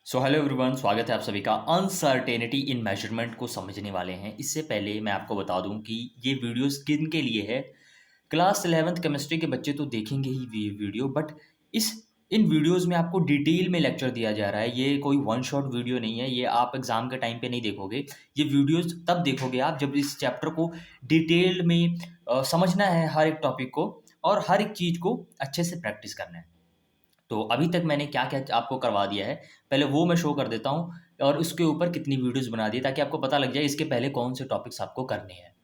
So hello everyone, स्वागत है आप सभी का। अनसर्टेनिटी इन मेजरमेंट को समझने वाले हैं। इससे पहले मैं आपको बता दूं कि ये वीडियोस किन के लिए है। क्लास 11th केमिस्ट्री के बच्चे तो देखेंगे ही ये वीडियो, बट इस इन वीडियोस में आपको डिटेल में लेक्चर दिया जा रहा है। ये कोई वन शॉट वीडियो नहीं है, ये आप एग्जाम के टाइम पे नहीं देखोगे। ये वीडियोस तब देखोगे आप जब इस चैप्टर को डिटेल में समझना है, हर एक टॉपिक को और हर एक चीज़ को अच्छे से प्रैक्टिस करना है। तो अभी तक मैंने क्या-क्या आपको करवा दिया है, पहले वो मैं शो कर देता हूँ और उसके ऊपर कितनी वीडियोज़ बना दी है, ताकि आपको पता लग जाए इसके पहले कौन से टॉपिक्स आपको करने हैं।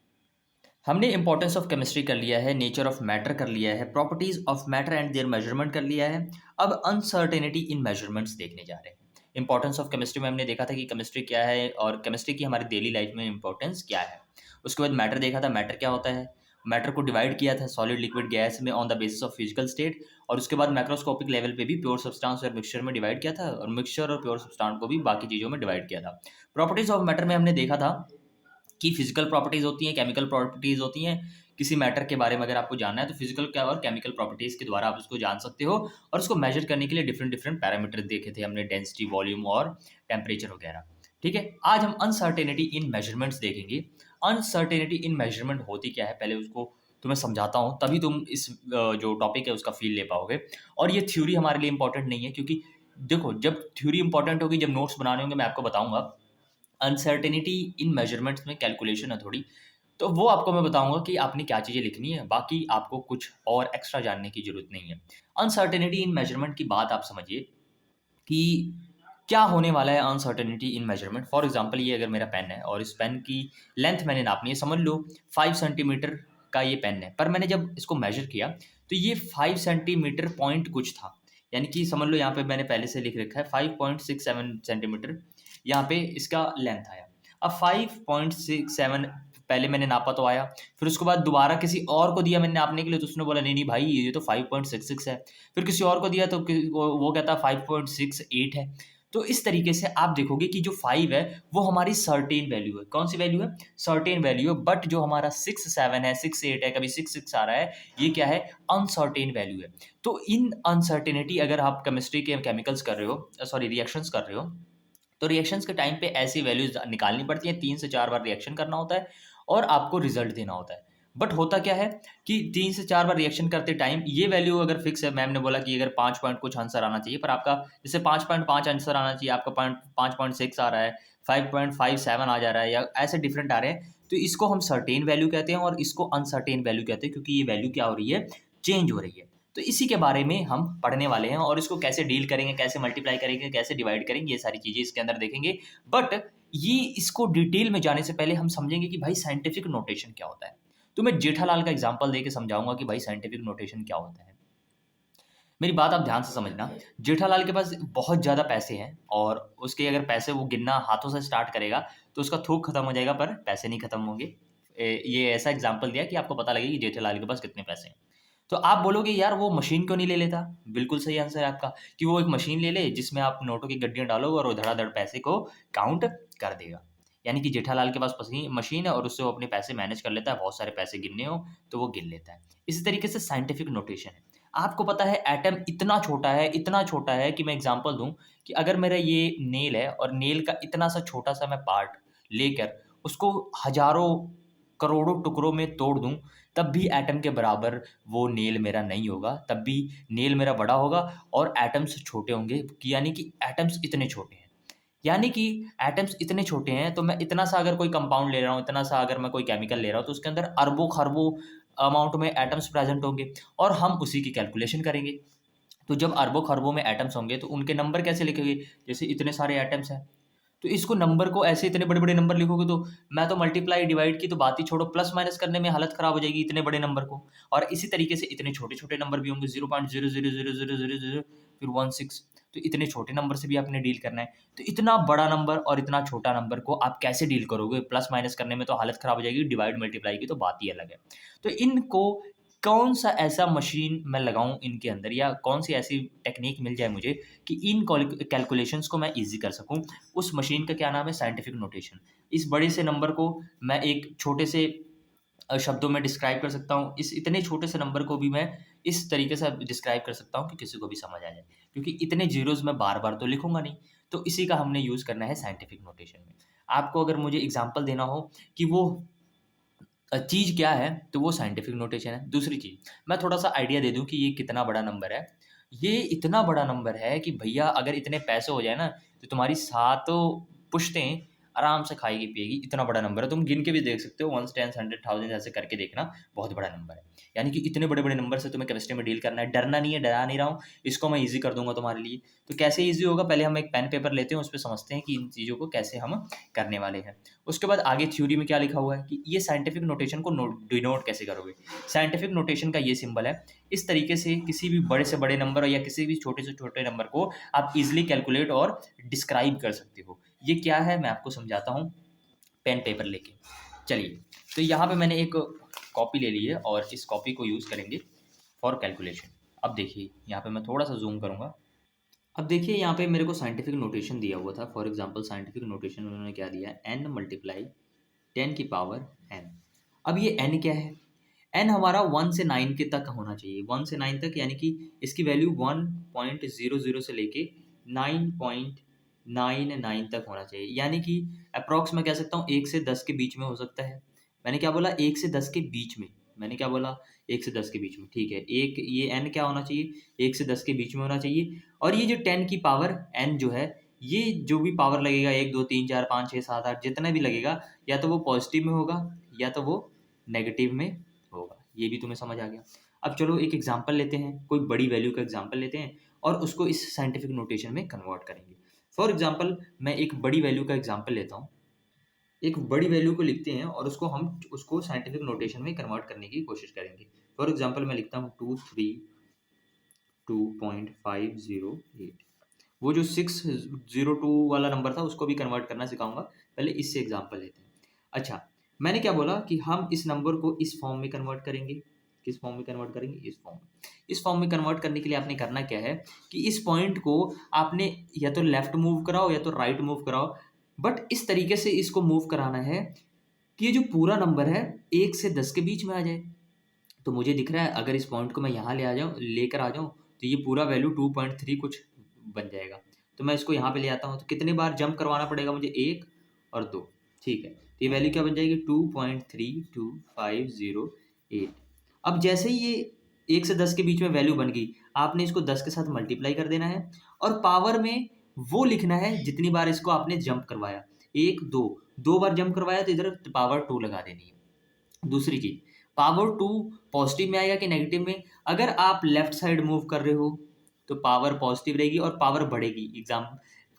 हमने इंपॉर्टेंस ऑफ केमिस्ट्री कर लिया है, नेचर ऑफ मैटर कर लिया है, properties of matter and there measurement कर लिया है। अब अनसर्टेनिटी इन मेजरमेंट्स देखने जा रहे हैं। इंपॉर्टेंस ऑफ केमिस्ट्री में हमने देखा था कि केमिस्ट्री क्या है और केमिस्ट्री की हमारी डेली लाइफ में इंपॉर्टेंस क्या है। उसके बाद मैटर देखा था, मैटर क्या होता है। मैटर को डिवाइड किया था सॉलिड, लिक्विड, गैस में on the basis of physical state. और उसके बाद मैक्रोस्कोपिक लेवल पे भी प्योर सब्सटेंस और मिक्सचर में डिवाइड किया था, और मिक्सचर और प्योर सब्सटेंस को भी बाकी चीज़ों में डिवाइड किया था। प्रॉपर्टीज़ ऑफ मैटर में हमने देखा था कि फिजिकल प्रॉपर्टीज़ होती हैं, केमिकल प्रॉपर्टीज़ होती हैं। किसी मैटर के बारे में अगर आपको जानना है तो फिजिकल क्या और केमिकल प्रॉपर्टीज़ के द्वारा आप उसको जान सकते हो। और उसको मेजर करने के लिए डिफरेंट डिफरेंट पैरामीटर देखे थे हमने, डेंसिटी, वॉल्यूम और टेम्परेचर वगैरह। ठीक है, आज हम अनसर्टेनिटी इन मेजरमेंट्स देखेंगे। अनसर्टेनिटी इन मेजरमेंट होती क्या है, पहले उसको तुम्हें समझाता हूँ, तभी तुम इस जो टॉपिक है उसका फील ले पाओगे। और ये थ्योरी हमारे लिए इंपॉर्टेंट नहीं है, क्योंकि देखो, जब थ्योरी इंपॉर्टेंट होगी, जब नोट्स बनाने होंगे, मैं आपको बताऊंगा। अनसर्टेनिटी इन मेजरमेंट्स में कैलकुलेशन है थोड़ी, तो वो आपको मैं बताऊँगा कि आपने क्या चीज़ें लिखनी है, बाकी आपको कुछ और एक्स्ट्रा जानने की ज़रूरत नहीं है। अनसर्टेनिटी इन मेजरमेंट की बात आप समझिए कि क्या होने वाला है uncertainty in measurement. For example, ये अगर मेरा पेन है और इस पेन की लेंथ मैंने नापनी है, समझ लो 5 सेंटीमीटर का ये पेन है, पर मैंने जब इसको मेजर किया तो ये 5 सेंटीमीटर पॉइंट कुछ था। यानी कि समझ लो यहाँ पे मैंने पहले से लिख रखा है 5.67 सेंटीमीटर, यहाँ पे इसका लेंथ आया। अब 5.67 पहले मैंने नापा तो आया, फिर उसके बाद दोबारा किसी और को दिया मैंने नापने के लिए, तो उसने बोला नहीं नहीं भाई, ये तो 5.66 है। फिर किसी और को दिया तो वो कहता 5.68 है। तो इस तरीके से आप देखोगे कि जो 5 है वो हमारी सर्टेन वैल्यू है। कौन सी वैल्यू है? सर्टेन वैल्यू है। बट जो हमारा 6-7 है, 6-8 है, कभी 6-6 आ रहा है, ये क्या है? अनसर्टेन वैल्यू है। तो इन अनसर्टेनिटी, अगर आप केमिस्ट्री के केमिकल्स कर रहे हो, सॉरी रिएक्शंस कर रहे हो, तो रिएक्शंस के टाइम पे ऐसी वैल्यूज निकालनी पड़ती हैं। 3 से 4 बार रिएक्शन करना होता है और आपको रिजल्ट देना होता है। बट होता क्या है कि 3 से 4 बार रिएक्शन करते टाइम ये वैल्यू अगर फिक्स है, मैम ने बोला कि अगर 5 पॉइंट कुछ आंसर आना चाहिए, पर आपका जैसे 5.5 आंसर आना चाहिए, आपका 5.6 आ रहा है, 5.57 आ जा रहा है, या ऐसे डिफरेंट आ रहे हैं, तो इसको हम सर्टेन वैल्यू कहते हैं और इसको अनसर्टेन वैल्यू कहते हैं, क्योंकि ये वैल्यू क्या हो रही है? चेंज हो रही है। तो इसी के बारे में हम पढ़ने वाले हैं, और इसको कैसे डील करेंगे, कैसे मल्टीप्लाई करेंगे, कैसे डिवाइड करेंगे, ये सारी चीज़ें इसके अंदर देखेंगे। बट ये इसको डिटेल में जाने से पहले हम समझेंगे कि भाई साइंटिफिक नोटेशन क्या होता है। तो मैं जेठालाल का एग्जांपल देके समझाऊंगा कि भाई साइंटिफिक नोटेशन क्या होता है। मेरी बात आप ध्यान से समझना। जेठालाल के पास बहुत ज़्यादा पैसे हैं, और उसके अगर पैसे वो गिनना हाथों से स्टार्ट करेगा तो उसका थूक खत्म हो जाएगा, पर पैसे नहीं खत्म होंगे। ये ऐसा एग्जांपल दिया कि आपको पता लगे कि जेठालाल के पास कितने पैसे हैं। तो आप बोलोगे यार वो मशीन क्यों नहीं ले लेता? बिल्कुल सही आंसर है आपका, कि वो एक मशीन ले ले जिसमें आप नोटों की गड्डियाँ डालोगे और वो धड़ाधड़ पैसे को काउंट कर देगा। यानी कि जेठालाल के पास मशीन है और उससे वो अपने पैसे मैनेज कर लेता है, बहुत सारे पैसे गिनने हो तो वो गिन लेता है। इसी तरीके से साइंटिफिक नोटेशन है। आपको पता है एटम इतना छोटा है, इतना छोटा है कि मैं एग्ज़ाम्पल दूँ कि अगर मेरा ये नेल है और नेल का इतना सा छोटा-सा मैं पार्ट लेकर उसको हज़ारों, करोड़ों टुकड़ों में तोड़ दूँ, तब भी एटम के बराबर वो नेल मेरा नहीं होगा। तब भी नेल मेरा बड़ा होगा और एटम्स छोटे होंगे, कि यानी कि एटम्स इतने छोटे हैं। यानी कि एटम्स इतने छोटे हैं, तो मैं इतना सा अगर कोई कंपाउंड ले रहा हूँ, इतना सा अगर मैं कोई केमिकल ले रहा हूँ, तो उसके अंदर अरबों-खरबों अमाउंट में एटम्स प्रेज़ेंट होंगे और हम उसी की कैलकुलेशन करेंगे। तो जब अरबों-खरबों में एटम्स होंगे, तो उनके नंबर कैसे लिखेंगे? जैसे इतने सारे एटम्स हैं, तो इसको नंबर को ऐसे इतने बड़े-बड़े नंबर लिखोगे, तो मैं तो मल्टीप्लाई डिवाइड की तो बात ही छोड़ो, प्लस माइनस करने में हालत ख़राब हो जाएगी इतने बड़े नंबर को। और इसी तरीके से इतने छोटे-छोटे नंबर भी होंगे, 0.0000000, फिर 16। तो इतने छोटे नंबर से भी आपने डील करना है। तो इतना बड़ा नंबर और इतना छोटा नंबर को आप कैसे डील करोगे? प्लस माइनस करने में तो हालत ख़राब हो जाएगी, डिवाइड मल्टीप्लाई की तो बात ही अलग है। तो इनको कौन-सा ऐसा मशीन मैं लगाऊँ इनके अंदर, या कौन-सी ऐसी टेक्नीक मिल जाए मुझे कि इन कैलकुलेशंस को मैं ईज़ी कर सकूँ। उस मशीन का क्या नाम है? Scientific notation. इस बड़े से नंबर को मैं एक छोटे से शब्दों में डिस्क्राइब कर सकता हूँ। इस इतने छोटे से नंबर को भी मैं इस तरीके से डिस्क्राइब कर सकता हूँ कि किसी को भी समझ आ जाए। क्योंकि इतने ज़ीरोज़ मैं बार-बार तो लिखूँगा नहीं, तो इसी का हमने यूज़ करना है साइंटिफिक नोटेशन में। आपको अगर मुझे एग्ज़ाम्पल देना हो कि वो चीज़ क्या है, तो वो साइंटिफिक नोटेशन है। दूसरी चीज़, मैं थोड़ा-सा आइडिया दे दूँ कि ये कितना बड़ा नंबर है। ये इतना बड़ा नंबर है कि भैया अगर इतने पैसे हो जाए ना, तो तुम्हारी सातों पुश्तें आराम से खाएगी-पिएगी, इतना बड़ा नंबर है। तुम गिन के भी देख सकते हो 1s, 10s, 100, 1000 ऐसे करके देखना, बहुत बड़ा नंबर है। यानी कि इतने बड़े-बड़े नंबर से तुम्हें केमिस्ट्री में डील करना है, डरना नहीं है, डरा नहीं रहा हूँ, इसको मैं ईज़ी कर दूँगा तुम्हारे लिए। तो कैसे ईज़ी होगा, पहले हम एक पेन पेपर लेते हैं, उसपे समझते हैं कि इन चीज़ों को कैसे हम करने वाले हैं। उसके बाद आगे थ्योरी में क्या लिखा हुआ है कि ये साइंटिफिक नोटेशन को डिनोट कैसे करोगे। साइंटिफिक नोटेशन का ये सिंबल है। इस तरीके से किसी भी बड़े से बड़े नंबर या किसी भी छोटे से छोटे नंबर को आप इजीली कैलकुलेट और डिस्क्राइब कर सकते हो। ये क्या है मैं आपको समझाता हूँ पेन पेपर लेके। चलिए, तो यहाँ पे मैंने एक कॉपी ले ली है और इस कॉपी को यूज़ करेंगे फॉर कैलकुलेशन। अब देखिए यहाँ पे मैं थोड़ा सा जूम करूँगा। अब देखिए यहाँ पे मेरे को साइंटिफिक नोटेशन दिया हुआ था। फॉर एग्जांपल साइंटिफिक नोटेशन उन्होंने क्या दिया है, n मल्टीप्लाई 10 की पावर n। अब ये n क्या है? n हमारा 1 से 9 के तक होना चाहिए, 1 से 9 तक, यानी कि इसकी वैल्यू 1.00 से लेके 9.99 तक होना चाहिए। यानी कि अप्रॉक्स मैं कह सकता हूँ 1 से 10 के बीच में हो सकता है। मैंने क्या बोला, 1 से 10 के बीच में। मैंने क्या बोला, 1 से 10 के बीच में, ठीक है। एक ये n क्या होना चाहिए, 1 से 10 के बीच में होना चाहिए। और ये जो 10 की पावर n जो है, ये जो भी पावर लगेगा 1, 2, 3, 4, 5, 6, 7, 8 जितना भी लगेगा, या तो वो पॉजिटिव में होगा या तो वो नेगेटिव में होगा। ये भी तुम्हें समझ आ गया। अब चलो एक एग्जांपल लेते हैं, कोई बड़ी वैल्यू का एग्जांपल लेते हैं और उसको इस साइंटिफिक नोटेशन में कन्वर्ट करेंगे। फॉर एग्जांपल मैं एक बड़ी वैल्यू का एग्जांपल लेता हूँ। एक बड़ी वैल्यू को लिखते हैं और उसको साइंटिफिक नोटेशन में कन्वर्ट करने की कोशिश करेंगे। फॉर एग्जांपल मैं लिखता हूँ 232.508। वो जो 602 वाला नंबर था उसको भी कन्वर्ट करना सिखाऊंगा। पहले इससे एग्जांपल लेते हैं। अच्छा, मैंने क्या बोला कि हम इस नंबर को इस फॉर्म में कन्वर्ट करेंगे। किस फॉर्म में कन्वर्ट करेंगे, इस फॉर्म में। इस फॉर्म में कन्वर्ट करने के लिए आपने करना क्या है कि इस पॉइंट को आपने या तो लेफ्ट मूव कराओ या तो राइट मूव कराओ, बट इस तरीके से इसको मूव कराना है कि ये जो पूरा नंबर है 1 से 10 के बीच में आ जाए। तो मुझे दिख रहा है अगर इस पॉइंट को मैं यहाँ लेकर आ जाऊँ, तो ये पूरा वैल्यू 2.3 कुछ बन जाएगा। तो मैं इसको यहाँ पे ले आता हूँ, तो कितनी बार जंप करवाना पड़ेगा मुझे, 1 और 2, ठीक है। तो ये वैल्यू क्या बन जाएगी, 2.32508। अब जैसे ही ये 1 से 10 के बीच में वैल्यू बन गई, आपने इसको 10 के साथ मल्टीप्लाई कर देना है और पावर में वो लिखना है जितनी बार इसको आपने जंप करवाया। 1, 2, 2 बार जंप करवाया तो इधर पावर 2 लगा देनी है। दूसरी चीज़, पावर 2 पॉजिटिव में आएगा कि नेगेटिव में? अगर आप लेफ्ट साइड मूव कर रहे हो, तो पावर पॉजिटिव रहेगी और पावर बढ़ेगी।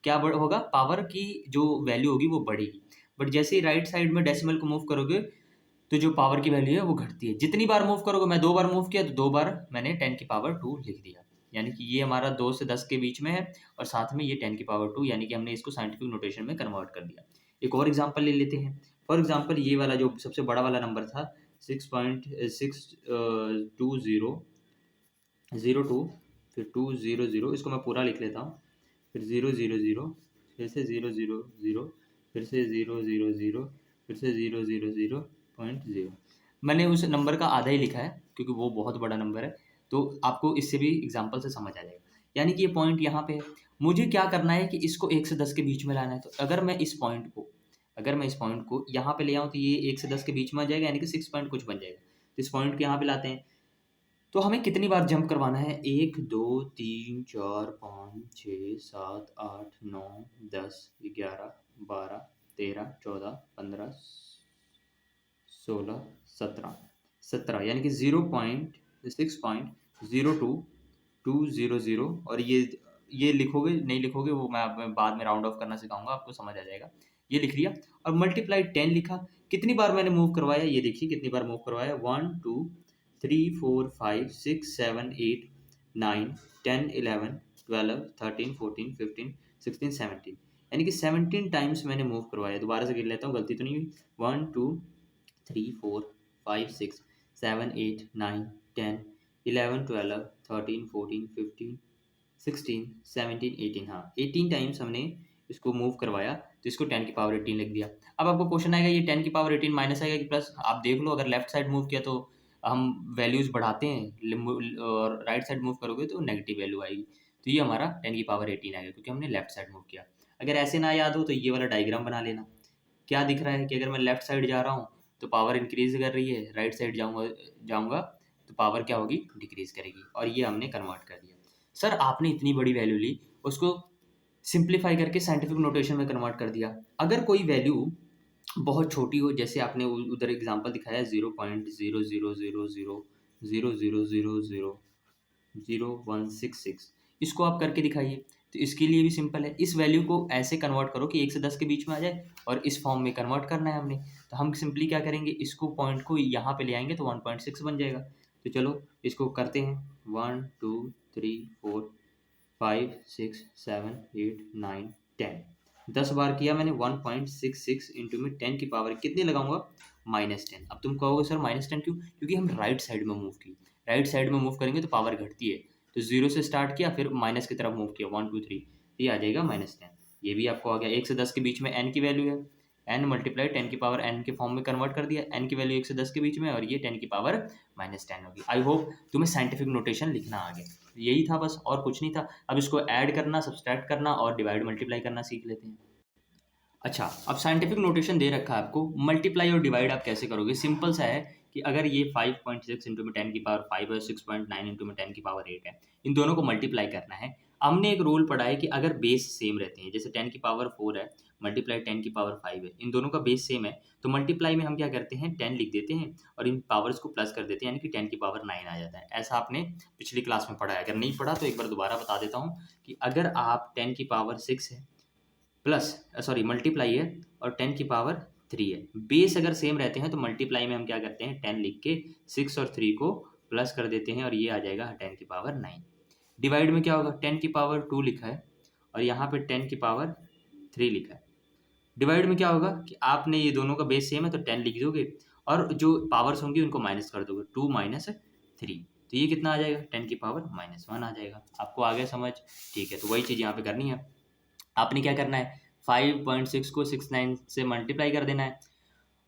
क्या होगा, पावर की जो वैल्यू होगी वो बढ़ेगी। बट जैसे ही राइट साइड में डेसिमल को मूव करोगे, तो जो पावर की वैल्यू है वो घटती है। जितनी बार मूव करोगे, मैं 2 बार मूव किया तो 2 बार मैंने 10 की पावर 2 लिख दिया। यानी कि ये हमारा 2 से 10 के बीच में है और साथ में ये 10 की पावर 2, यानी कि हमने इसको साइंटिफिक नोटेशन में कन्वर्ट कर दिया। एक और एग्जांपल ले लेते हैं। फॉर एग्जांपल ये वाला जो सबसे बड़ा वाला नंबर था, 6.62002, फिर 200, इसको मैं पूरा लिख लेता हूँ। फिर 000, फिर से 000, फिर से 000, फिर से 000.0। मैंने उस नंबर का आधा ही लिखा है क्योंकि वो बहुत बड़ा नंबर है, तो आपको इससे भी एग्जांपल से समझ आ जाएगा। यानी कि ये पॉइंट यहाँ पे है, मुझे क्या करना है कि इसको 1 से 10 के बीच में लाना है। तो अगर मैं इस पॉइंट को यहाँ पे ले आऊँ, तो ये 1 से 10 के बीच में आ जाएगा, यानी कि 6 पॉइंट कुछ बन जाएगा। तो इस पॉइंट को यहाँ पे लाते हैं, तो हमें कितनी बार जंप करवाना है, 1, 2, 3, 4, 5, 6, 7, 8, 9, 10, 11, 12, 13, 14, 15, 16, 17, यानी कि 6.02200। और ये लिखोगे नहीं लिखोगे वो मैं बाद में राउंड ऑफ करना सिखाऊंगा, आपको समझ आ जाएगा। ये लिख लिया और मल्टीप्लाई 10 लिखा। कितनी बार मैंने मूव करवाया, ये देखिए कितनी बार मूव करवाया, 1, 2, 3, 4, 5, 6, 7, 8, 9, 10, 11, 12, 13, 14, 15, 16, 17, यानी कि 17 टाइम्स मैंने मूव करवाया। दोबारा से गिन लेता हूँ, गलती तो नहीं हुई। 1, 2, 3, 4, 5, 6, 7, 8, 9, 10, 11, 12, 13, 14, 15, 16, 17, 18, हाँ 18 टाइम्स हमने इसको मूव करवाया तो इसको 10 की पावर 18 लिख दिया। अब आपको क्वेश्चन आएगा ये 10 की पावर 18 माइनस आएगा कि प्लस? आप देख लो, अगर लेफ्ट साइड मूव किया तो हम वैल्यूज़ बढ़ाते हैं, और राइट साइड मूव करोगे तो नेगेटिव वैल्यू आएगी। तो ये हमारा 10 की पावर 18 आएगा क्योंकि हमने लेफ्ट साइड मूव किया। अगर ऐसे ना याद हो तो ये वाला डायग्राम बना लेना। क्या दिख रहा है कि अगर मैं लेफ्ट साइड जा रहा हूँ तो पावर इंक्रीज कर रही है, राइट साइड जाऊँगा जाऊँगा तो पावर क्या होगी? डिक्रीज करेगी। और ये हमने कन्वर्ट कर दिया। सर आपने इतनी बड़ी वैल्यू ली, उसको सिंप्लीफाई करके साइंटिफिक नोटेशन में कन्वर्ट कर दिया। अगर कोई वैल्यू बहुत छोटी हो, जैसे आपने उधर एग्जांपल दिखाया 0.00000000166, इसको आप करके दिखाइए। तो इसके लिए भी सिंपल है, इस वैल्यू को ऐसे कन्वर्ट करो कि 1 से 10 के बीच में आ जाए और इस फॉर्म में कन्वर्ट करना है हमने। तो हम सिंपली क्या करेंगे, इसको पॉइंट को यहाँ पे ले आएंगे तो 1.6 बन जाएगा। तो चलो इसको करते हैं। 1 2 3 4 5 6 7 8 9 10, 10 बार किया मैंने। 1.66 इंटू में 10 की पावर कितनी लगाऊंगा? -10। अब तुम कहोगे सर -10 क्यों? क्योंकि हम राइट साइड में मूव की, राइट साइड में मूव करेंगे तो पावर घटती है। तो 0 से स्टार्ट किया, फिर माइनस की तरफ मूव किया 1 2 3, ये आ जाएगा -10। ये भी आपको आ गया। 1 से 10 के बीच में n की वैल्यू है, n मल्टीप्लाई 10 की पावर n के फॉर्म में कन्वर्ट कर दिया। n की वैल्यू 1 से 10 के बीच में, और ये 10 की पावर -10 होगी। आई होप तुम्हें साइंटिफिक नोटेशन लिखना आ गया। यही था बस, और कुछ नहीं था। अब इसको ऐड करना, सब्सट्रैक्ट करना और डिवाइड मल्टीप्लाई करना सीख लेते हैं। अच्छा, अब साइंटिफिक नोटेशन दे रखा है आपको, मल्टीप्लाई और डिवाइड आप कैसे करोगे? सिंपल सा है कि अगर ये 5.6 इंटू में 10 की पावर 5 है, 6.9 इंटू में 10 की पावर 8 है, इन दोनों को मल्टीप्लाई करना है। हमने एक रूल पढ़ा है कि अगर बेस सेम रहते हैं, जैसे 10 की पावर 4 है मल्टीप्लाई 10 की पावर 5 है, इन दोनों का बेस सेम है, तो मल्टीप्लाई में हम क्या करते हैं, 10 लिख देते हैं और इन पावर्स को प्लस कर देते हैं, यानी कि 10 की पावर 9 आ जाता है। ऐसा आपने पिछली क्लास में पढ़ा है। अगर नहीं पढ़ा तो एक बार दोबारा बता देता हूँ कि अगर आप 10 की पावर 6 है प्लस सॉरी मल्टीप्लाई है और 10 की पावर 3 है, बेस अगर सेम रहते हैं तो मल्टीप्लाई में हम क्या करते हैं, 10 लिख के 6 और 3 को प्लस कर देते हैं और ये आ जाएगा 10 की पावर 9। डिवाइड में क्या होगा, 10 की पावर 2 लिखा है और यहाँ पे 10 की पावर 3 लिखा है। डिवाइड में क्या होगा कि आपने ये दोनों का बेस सेम है तो 10 लिख दोगे और जो पावर्स होंगी उनको माइनस कर दोगे, 2 माइनस 3, तो ये कितना आ जाएगा, 10 की पावर -1 आ जाएगा। आपको आ गया समझ? ठीक है, तो वही चीज़ यहाँ पे करनी है। आपने क्या करना है, 5.6 को 69 से मल्टीप्लाई कर देना है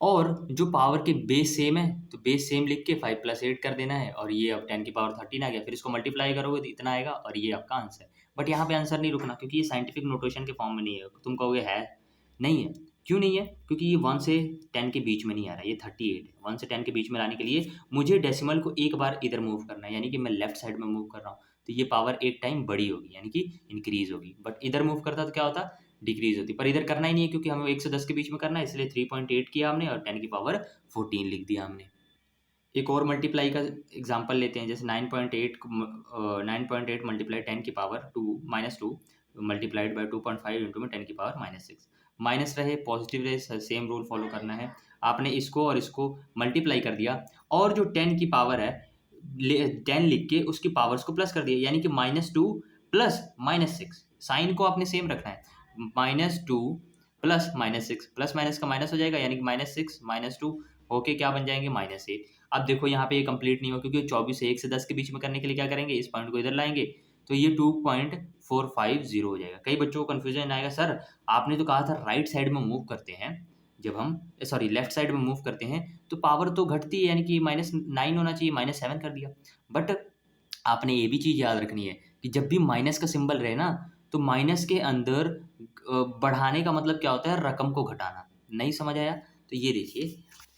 और जो पावर के बेस सेम है तो बेस सेम लिख के 5 + 8 कर देना है और ये अब 10 की पावर 13 आ गया। फिर इसको मल्टीप्लाई करोगे तो इतना आएगा और ये आपका आंसर। बट यहाँ पे आंसर नहीं रुकना क्योंकि ये साइंटिफिक नोटेशन के फॉर्म में नहीं है। तुम कहोगे है, नहीं है। क्यों नहीं है? क्योंकि ये 1 से 10 के बीच में नहीं आ रहा है, ये 38 है। 1 से 10 के बीच में लाने के लिए मुझे डेसिमल को एक बार इधर मूव करना है, यानी कि मैं लेफ्ट साइड में मूव कर रहा हूँ तो ये पावर एक टाइम बड़ी होगी, यानी कि इंक्रीज होगी। बट इधर मूव करता तो क्या होता, डिक्रीज होती। पर इधर करना ही नहीं है क्योंकि हमें 1 से 10 के बीच में करना है, इसलिए 3.8 किया हमने और 10 की पावर 14 लिख दिया हमने। एक और मल्टीप्लाई का एग्जांपल लेते हैं, जैसे 9.8 मल्टीप्लाई 10 की पावर 2 -2 मल्टीप्लाइड बाय 2.5 इंटू में 10 की पावर -6। माइनस रहे पॉजिटिव रहे, सेम रूल फॉलो करना है। आपने इसको और इसको मल्टीप्लाई कर दिया और जो 10 की पावर है 10 लिख के उसकी पावर्स को प्लस कर दिया, यानी कि -2 प्लस -6, साइन को आपने सेम रखना है। -2 प्लस -6, प्लस माइनस का माइनस हो जाएगा, यानी कि -6 -2 होके क्या बन जाएंगे, -8। अब देखो यहाँ पे ये कंप्लीट नहीं हो क्योंकि 24 से 1 से 10 के बीच में करने के लिए क्या करेंगे, इस पॉइंट को इधर लाएंगे तो ये 2.450 हो जाएगा। कई बच्चों को कन्फ्यूजन आएगा, सर आपने तो कहा था राइट साइड में मूव करते हैं, जब हम सॉरी लेफ्ट साइड में मूव करते हैं तो पावर तो घटती है, यानी कि -9 होना चाहिए, -7 कर दिया। बट आपने ये भी चीज़ याद रखनी है कि जब भी माइनस का सिंबल रहे ना तो माइनस के अंदर बढ़ाने का मतलब क्या होता है, रकम को घटाना। नहीं समझ आया? तो ये देखिए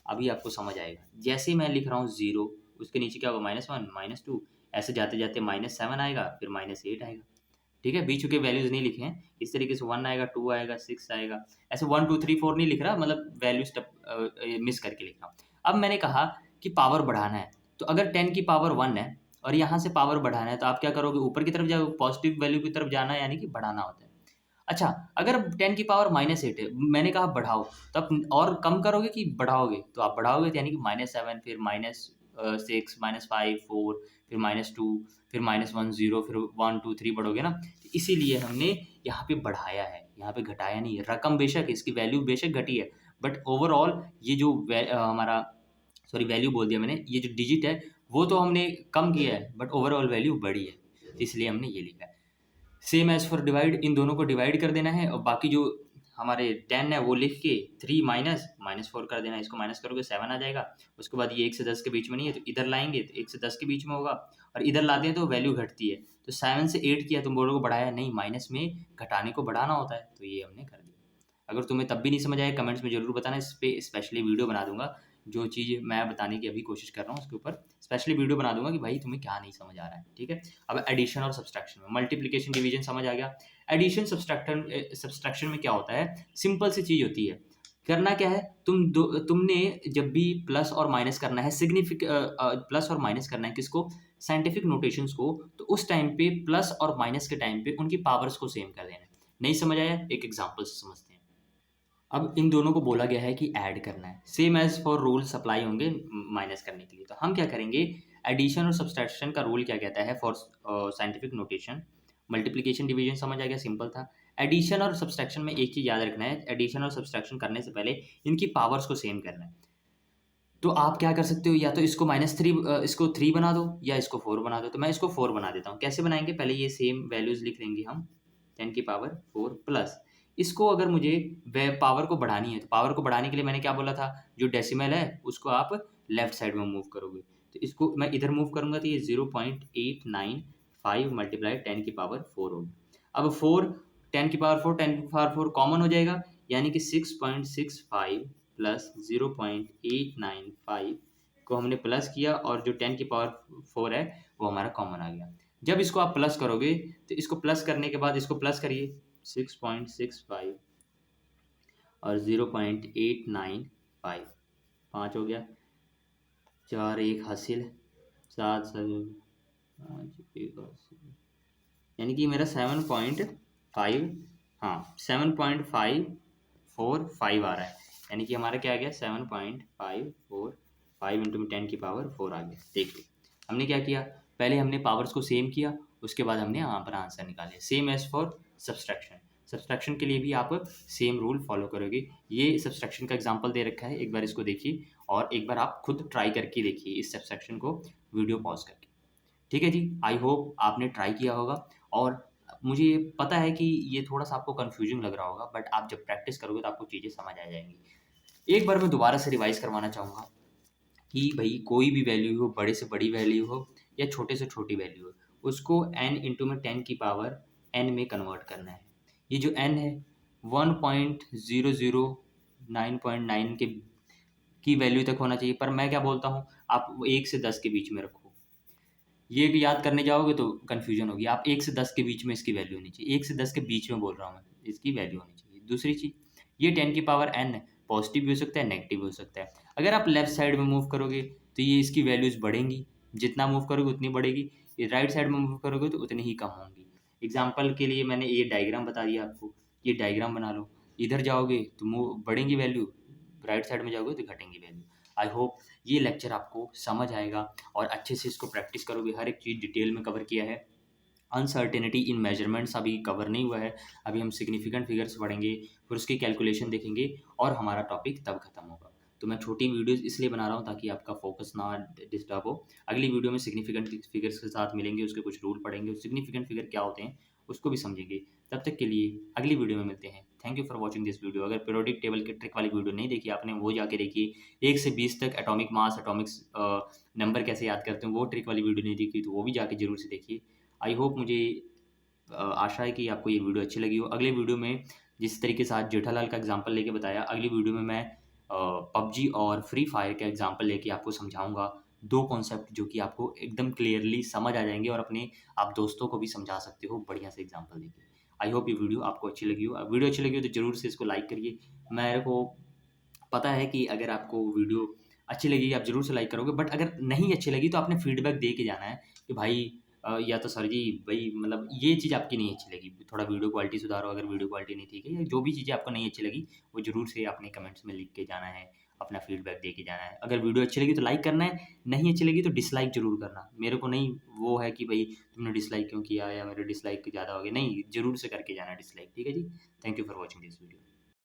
अभी आपको समझ आएगा। जैसे मैं लिख रहा हूँ 0, उसके नीचे क्या होगा, -1 -2, ऐसे जाते जाते -7 आएगा, फिर -8 आएगा। ठीक है, बीच के वैल्यूज नहीं लिखे हैं, इस तरीके से 1 आएगा, 2 आएगा, 6 आएगा, ऐसे 1 2 3 4 नहीं लिख रहा, मतलब वैल्यू स्टेप मिस करके लिख रहा हूँ। अब मैंने कहा कि पावर बढ़ाना है, तो अगर 10 की पावर 1 है और यहाँ से पावर बढ़ाना है तो आप क्या करोगे, ऊपर की तरफ जाओगे, पॉजिटिव वैल्यू की तरफ जाना है, यानी कि बढ़ाना होता है। अच्छा, अगर 10 की पावर -8 है, मैंने कहा बढ़ाओ, तो आप और कम करोगे कि बढ़ाओगे? तो आप बढ़ाओगे तो यानी कि -7, फिर -6, -5, 4, फिर -2, फिर -1 0, फिर 1 2 3 बढ़ोगे ना। तो इसीलिए हमने यहाँ पे बढ़ाया है, यहाँ पे घटाया नहीं है। रकम बेशक इसकी वैल्यू बेशक घटी है, बट ओवरऑल ये जो हमारा सॉरी वैल्यू बोल दिया मैंने, ये जो डिजिट है वो तो हमने कम किया है, बट ओवरऑल वैल्यू बढ़ी है, इसलिए हमने ये लिखा है। सेम एज़ फॉर डिवाइड, इन दोनों को डिवाइड कर देना है और बाकी जो हमारे 10 है वो लिख के 3 माइनस माइनस 4 कर देना है। इसको माइनस करोगे 7 आ जाएगा। उसके बाद ये 1 से 10 के बीच में नहीं है तो इधर लाएँगे तो 1 से 10 के बीच में होगा और इधर लाते हैं तो वैल्यू घटती है। तो 7 से 8 किया तुम बोलोगे बढ़ाया, नहीं माइनस में घटाने को बढ़ाना होता है, तो ये हमने कर दिया। अगर तुम्हें तब भी नहीं समझ आया कमेंट्स में ज़रूर बताना, इस पे स्पेशली वीडियो बना दूँगा। जो चीज़ मैं बताने की अभी कोशिश कर रहा हूँ उसके ऊपर स्पेशली वीडियो बना दूँगा कि भाई तुम्हें क्या नहीं समझ आ रहा है, ठीक है? अब एडिशन और सब्सट्रैक्शन में, मल्टीप्लिकेशन डिवीजन समझ आ गया। एडिशन सब्सट्रैक्शन में क्या होता है, सिंपल सी चीज़ होती है। करना क्या है, तुमने जब भी प्लस और माइनस करना है प्लस और माइनस करना है किसको, साइंटिफिक नोटेशंस को, तो उस टाइम पे प्लस और माइनस के टाइम पे उनकी पावर्स को सेम कर देना है। नहीं समझ आया, एक एग्जांपल से समझते हैं। अब इन दोनों को बोला गया है कि ऐड करना है, same as for rules apply होंगे माइनस करने के लिए। तो हम क्या करेंगे, एडिशन और सब्सट्रैक्शन का रूल क्या कहता है for scientific notation. Multiplication division समझ आ गया, सिंपल था। एडिशन और सब्सट्रैक्शन में एक चीज़ याद रखना है, एडिशन और सब्सट्रैक्शन करने से पहले इनकी पावर्स को सेम करना है। तो आप क्या कर सकते हो, या तो इसको इसको 3 बना दो या इसको 4 बना दो। तो मैं इसको 4 बना देता हूँ। कैसे बनाएंगे, पहले ये सेम वैल्यूज लिख लेंगे हम, 10 की पावर 4 प्लस इसको अगर मुझे पावर को बढ़ानी है तो पावर को बढ़ाने के लिए मैंने क्या बोला था, जो डेसिमल है उसको आप लेफ्ट साइड में मूव करोगे। तो इसको मैं इधर मूव करूंगा तो ये 0.895 मल्टीप्लाई 10 की पावर 4 होगी। अब 4 10 की पावर 4 10 की पावर 4 कॉमन हो जाएगा, यानी कि 6.65 प्लस 0.895 को हमने प्लस किया और जो 10 की पावर 4 है वो हमारा कॉमन आ गया। जब इसको आप प्लस करोगे तो इसको प्लस करने के बाद इसको प्लस करिए, 6.65 और 0.895 5 हो गया, 4 1 हासिल, 7 5 1 हासिल, यानी कि मेरा 7.5, हाँ 7.545 आ रहा है। यानी कि हमारा क्या आ गया, 7.545 इंटू 10 की पावर 4 आ गया। देखिए हमने क्या किया, पहले हमने पावर्स को सेम किया, उसके बाद हमने यहाँ पर आंसर निकाले। Same as for subtraction, subtraction के लिए भी आप सेम रूल फॉलो करोगे। ये सब्सट्रैक्शन का एग्जांपल दे रखा है, एक बार इसको देखिए और एक बार आप खुद ट्राई करके देखिए इस सब्सट्रैक्शन को वीडियो पॉज करके। ठीक है जी, आई होप आपने ट्राई किया होगा और मुझे पता है कि ये थोड़ा-सा आपको कन्फ्यूजिंग लग रहा होगा, बट आप जब प्रैक्टिस करोगे तो आपको चीज़ें समझ आ जाएँगी। एक बार मैं दोबारा से रिवाइज़ करवाना चाहूँगा कि भई कोई भी वैल्यू हो, बड़े से बड़ी वैल्यू हो या छोटे से छोटी वैल्यू हो, उसको n इंटू में 10 की पावर n में कन्वर्ट करना है। ये जो n है 1.0099 की वैल्यू तक होना चाहिए, पर मैं क्या बोलता हूँ, आप 1 से 10 के बीच में रखो। ये भी याद करने जाओगे तो कन्फ्यूजन होगी। आप 1 से 10 के बीच में इसकी वैल्यू होनी चाहिए। 1 से 10 के बीच में बोल रहा हूँ मैं, इसकी वैल्यू होनी चाहिए। दूसरी चीज़, ये 10 की पावर n पॉजिटिव भी हो सकता है, नेगेटिव भी हो सकता है। अगर आप लेफ्ट साइड में मूव करोगे तो ये इसकी वैल्यूज़ बढ़ेंगी, जितना मूव करोगे उतनी बढ़ेगी। ये राइट साइड में मूव करोगे तो उतनी ही कम होंगी। एग्ज़ाम्पल के लिए मैंने ये डायग्राम बता दिया आपको, ये डायग्राम बना लो। इधर जाओगे तो मूव बढ़ेंगी वैल्यू, राइट साइड में जाओगे तो घटेंगी वैल्यू। आई होप ये लेक्चर आपको समझ आएगा और अच्छे से इसको प्रैक्टिस करोगे। हर एक चीज़ डिटेल में कवर किया है। अनसर्टेनिटी इन मेजरमेंट्स अभी कवर नहीं हुआ है। अभी हम सिग्निफिकेंट फिगर्स पढ़ेंगे, फिर उसकी कैलकुलेशन देखेंगे और हमारा टॉपिक तब खत्म होगा। तो मैं छोटी वीडियोज़ इसलिए बना रहा हूँ ताकि आपका फोकस ना डिस्टर्ब हो। अगली वीडियो में सिग्निफिकेंट फिगर्स के साथ मिलेंगे, उसके कुछ रूल पढ़ेंगे, सिग्निफिकेंट फिगर क्या होते हैं उसको भी समझेंगे। तब तक के लिए अगली वीडियो में मिलते हैं। Thank you for watching this video. अगर पीरियोडिक टेबल के ट्रिक वाली वीडियो नहीं देखी आपने, वो जाके देखिए। 1 से 20 तक एटॉमिक मास, एटॉमिक्स नंबर कैसे याद करते हैं, वो ट्रिक वाली वीडियो नहीं देखी तो वो भी जाके ज़रूर से देखिए। आई होप, मुझे आशा है कि आपको ये वीडियो अच्छी लगी हो। अगले वीडियो में जिस तरीके से आज जेठालाल का एग्जांपल लेके बताया, अगली वीडियो में मैं पबजी और फ्री फायर का एग्जांपल लेके आपको समझाऊँगा। 2 कॉन्सेप्ट जो कि आपको एकदम क्लियरली समझ आ जाएँगे और अपने आप दोस्तों को भी समझा सकते हो बढ़िया से एग्जांपल देके। आई होप ये वीडियो आपको अच्छी लगी हो। वीडियो अच्छी लगी हो तो ज़रूर से इसको लाइक करिए। मेरे को पता है कि अगर आपको वीडियो अच्छी लगेगी आप ज़रूर से लाइक करोगे, बट अगर नहीं अच्छी लगी तो आपने फीडबैक दे के जाना है कि भाई या तो सर जी भाई मतलब ये चीज़ आपकी नहीं अच्छी लगी, थोड़ा वीडियो क्वालिटी सुधारो। अगर वीडियो क्वालिटी नहीं ठीक है या जो भी चीज़ें आपको नहीं अच्छी लगी वो ज़रूर से अपने कमेंट्स में लिख के जाना है, अपना फीडबैक दे के जाना है। अगर वीडियो अच्छी लगी तो लाइक करना है, नहीं अच्छी लगी तो डिसलाइक ज़रूर करना। मेरे को नहीं वो है कि भाई तुमने डिसलाइक क्यों किया या मेरे डिसलाइक ज़्यादा हो गए, नहीं ज़रूर से करके जाना डिसलाइक। ठीक है जी, thank you for watching this video.